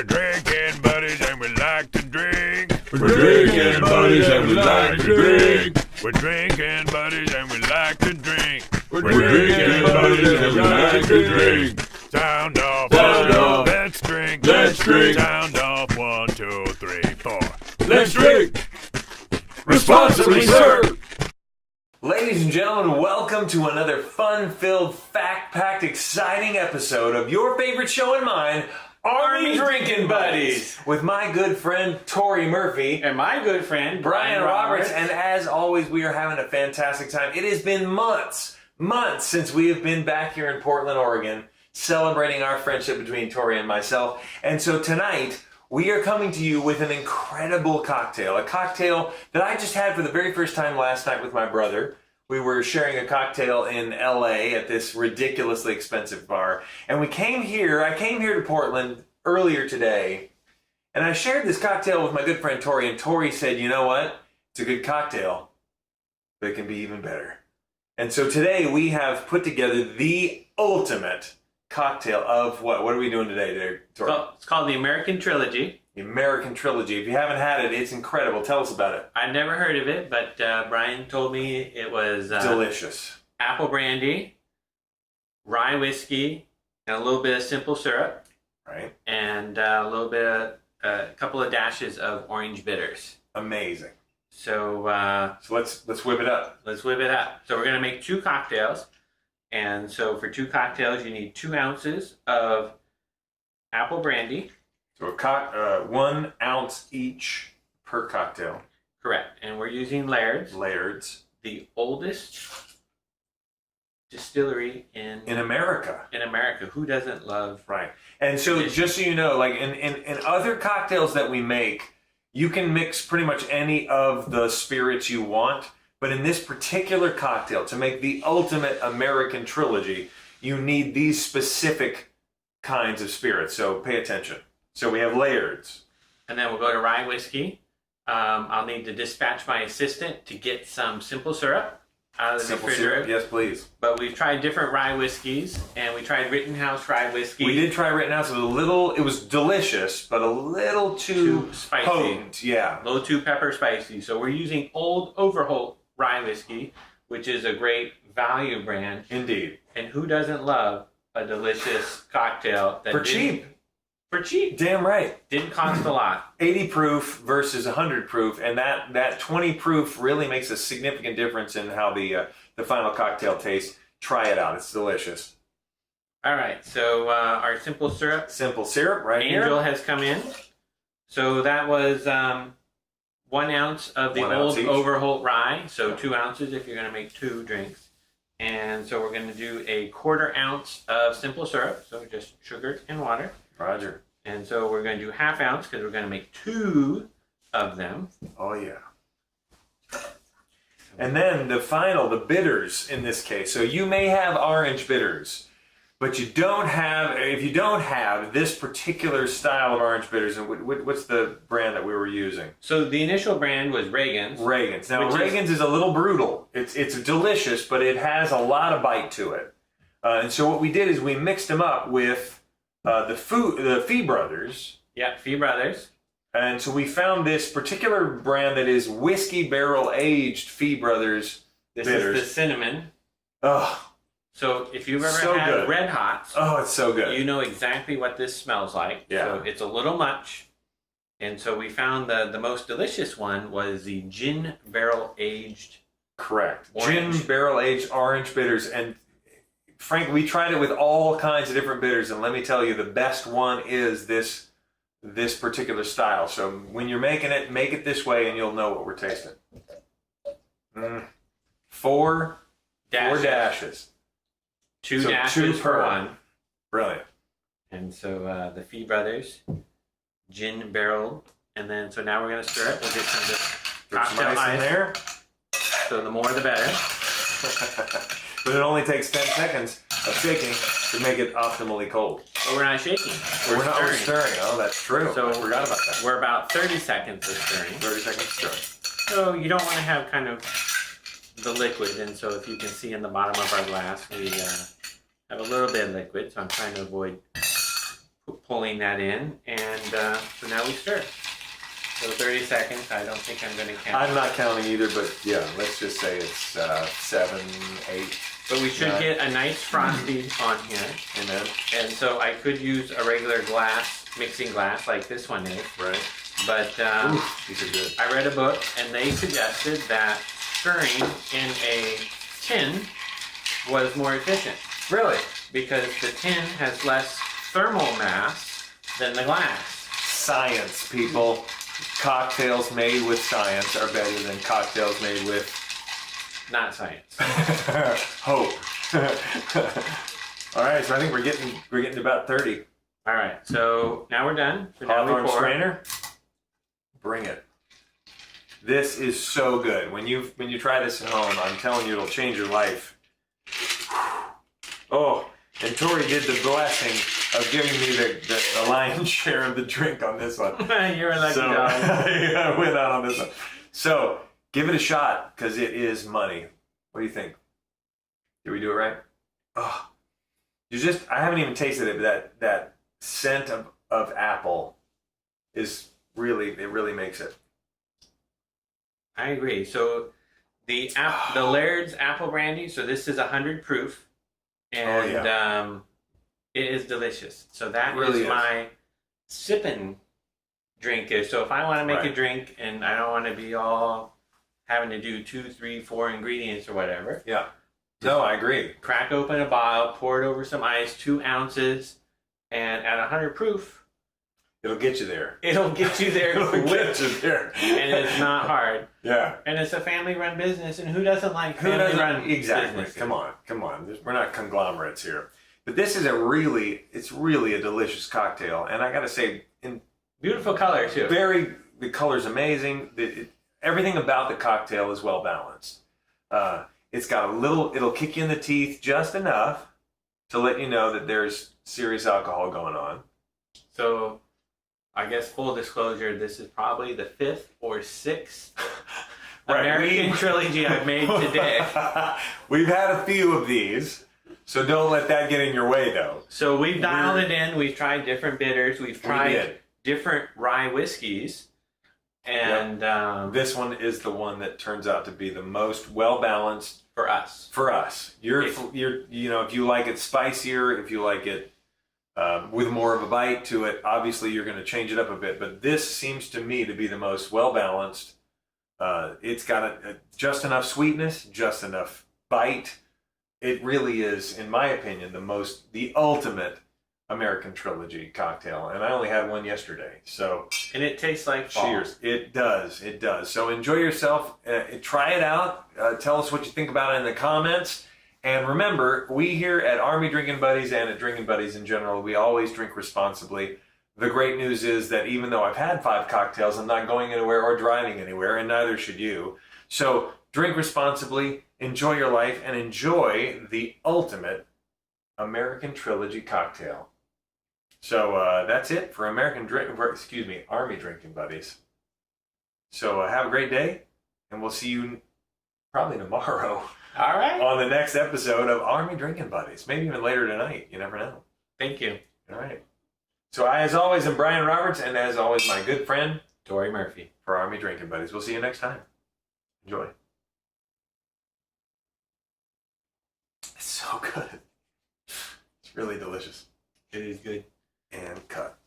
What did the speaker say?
We're drinking buddies and we like to drink. We're drinking buddies and we like to drink. We're drinking buddies and we like to drink. We're drinking buddies and we like to drink. Sound off. Sound off. Let's drink. Let's drink. Sound off. 1, 2, 3, 4. Let's drink. Responsibly, sir. Ladies and gentlemen, welcome to another fun-filled, fact-packed, exciting episode of your favorite show and mine, Army Drinking Buddies, with my good friend Torrey Murphy and my good friend Brian Roberts. And as always, we are having a fantastic time. It has been months since we have been back here in Portland, Oregon, celebrating our friendship between Torrey and myself. And so tonight, we are coming to you with an incredible cocktail, a cocktail that I just had for the very first time last night with my brother. We were sharing a cocktail in LA at this ridiculously expensive bar. And I came here to Portland earlier today, and I shared this cocktail with my good friend Torrey, and Torrey said, you know what? It's a good cocktail, but it can be even better. And so today we have put together the ultimate cocktail of what? What are we doing today, Torrey? It's called the American Trilogy. The American Trilogy. If you haven't had it, it's incredible. Tell us about it. I've never heard of it, but Brian told me it was Delicious. apple brandy, rye whiskey, and a little bit of simple syrup, Right? and a couple of dashes of orange bitters. Amazing. So So let's whip it up. let's whip it up. So we're going to make 2 cocktails. And so for 2 cocktails, you need 2 ounces of apple brandy. So 1 ounce each per cocktail. Correct. And we're using Laird's, Laird's. the oldest distillery in America. America. Who doesn't love? Right. And so just so you know, like in other cocktails that we make, you can mix pretty much any of the spirits you want. But in this particular cocktail, to make the ultimate American Trilogy, you need these specific kinds of spirits. So pay attention. So we have Laird's. And then we'll go to rye whiskey. I'll need to dispatch my assistant to get some simple syrup out of the Simple refrigerator. syrup. Yes, please. But we've tried different rye whiskeys, and we tried Rittenhouse rye whiskey. We did try Rittenhouse. It was delicious, but a little too spicy. potent. Yeah. A little too pepper spicy. So we're using Old Overholt rye whiskey, which is a great value brand. Indeed. And who doesn't love a delicious cocktail that For cheap. For cheap. Damn right. Didn't cost a lot. 80 proof versus 100 proof, and that 20 proof really makes a significant difference in how the final cocktail tastes. Try it out. It's delicious. All right, so our simple syrup. Simple syrup right Angel here. has come in. So that was 1 ounce of the 1 ounce Old each. Overholt rye. So 2 ounces if you're going to make 2 drinks. And so we're going to do a 1/4 ounce of simple syrup. So just sugar and water. Roger. And so we're going to do 1/2 ounce because we're going to make 2 of them. Oh, yeah. And then the bitters in this case. So you may have orange bitters, but if you don't have this particular style of orange bitters, and what's the brand that we were using? So the initial brand was Reagan's. Reagan's. Now, Which Reagan's is a little brutal. It's delicious, but it has a lot of bite to it. And so what we did is we mixed them up with the Fee Brothers. Yeah, Fee Brothers. And so we found this particular brand that is whiskey barrel aged Fee Brothers This bitters. is the cinnamon. Oh, So if you've ever So had good. Red Hots, oh, it's so good. you know exactly what this smells like. Yeah. So it's a little much. And so we found the most delicious one was the gin barrel aged. Correct. Orange. Gin barrel aged orange bitters. And Frank, we tried it with all kinds of different bitters, and let me tell you, the best one is this particular style. So when you're making it, make it this way, and you'll know what we're tasting. 4 dashes. 2 So dashes 2 for per. one. Brilliant. And so the Fee Brothers gin barrel. And then so now we're going to stir it. We'll get some of this Put some cocktail ice in ice. there. So the more the better. But it only takes 10 seconds of shaking to make it optimally cold. But we're not shaking. We're not stirring. stirring. Oh, that's true. So I forgot about that. We're about 30 seconds of stirring. 30 seconds stirring. So you don't want to have kind of the liquid. And so if you can see in the bottom of our glass, we have a little bit of liquid. So I'm trying to avoid pulling that in, and so now we stir. So 30 seconds. I don't think I'm going to count. I'm not counting either, but yeah, let's just say it's 7, 8. But we should get a nice frosty on here. Amen. And so I could use a regular glass, mixing glass like this one is. Right. But These are good. I read a book, and they suggested that stirring in a tin was more efficient. Really? Because the tin has less thermal mass than the glass. Science, people. Cocktails made with science are better than cocktails made with Not science. hope. All right, so I think we're getting to about 30. All right, so now we're done. So now Hawthorne we pour. strainer. Bring it. This is so good. When you try this at home, I'm telling you, it'll change your life. Oh, and Torrey did the blessing of giving me the lion's share of the drink on this one. You're a lucky So dog. I went out on this one. So give it a shot because it is money. What do you think? Did we do it right? Oh, I haven't even tasted it, but that scent of apple is really makes it. I agree. So the Laird's apple brandy. So this is 100 proof, and it is delicious. So that Really is is. my sipping drink. So if I want to make Right. a drink and I don't want to be all having to do 2, 3, 4 ingredients or whatever, Yeah. No, I agree. crack open a bottle, pour it over some ice, 2 ounces, and at 100 proof, It'll get you there. it'll get you there It'll quick, get you there. and it's not hard. Yeah. And it's a family-run business, and who doesn't like Who doesn't? family-run Exactly. businesses? Come on. We're not conglomerates here. But this is it's really a delicious cocktail. And I got to say, Beautiful color, too. the color's amazing. Everything about the cocktail is well balanced. It's got it'll kick you in the teeth just enough to let you know that there's serious alcohol going on. So, I guess full disclosure, this is probably the 5th or 6th Right, American trilogy I've made today. We've had a few of these, so don't let that get in your way, though. So we've dialed it in. We've tried different bitters. We've tried did. different rye whiskeys. And This one is the one that turns out to be the most well-balanced for us. for us. If you like it spicier, if you like it with more of a bite to it, obviously you're going to change it up a bit. But this seems to me to be the most well-balanced. It's got just enough sweetness, just enough bite. It really is, in my opinion, the ultimate American Trilogy cocktail. And I only had one yesterday, so And it tastes like fall. cheers. It does. So enjoy yourself. Try it out. Tell us what you think about it in the comments. And remember, we here at Army Drinking Buddies and at Drinking Buddies in general, we always drink responsibly. The great news is that even though I've had 5 cocktails, I'm not going anywhere or driving anywhere, and neither should you. So drink responsibly, enjoy your life, and enjoy the ultimate American Trilogy cocktail. So that's it for Army Drinking Buddies. So have a great day, and we'll see you probably tomorrow All right. on the next episode of Army Drinking Buddies. Maybe even later tonight. You never know. Thank you. All right. So I, as always, am Brian Roberts, and as always, my good friend Torrey Murphy. for Army Drinking Buddies. We'll see you next time. Enjoy. It's so good. It's really delicious. It is good. And cut.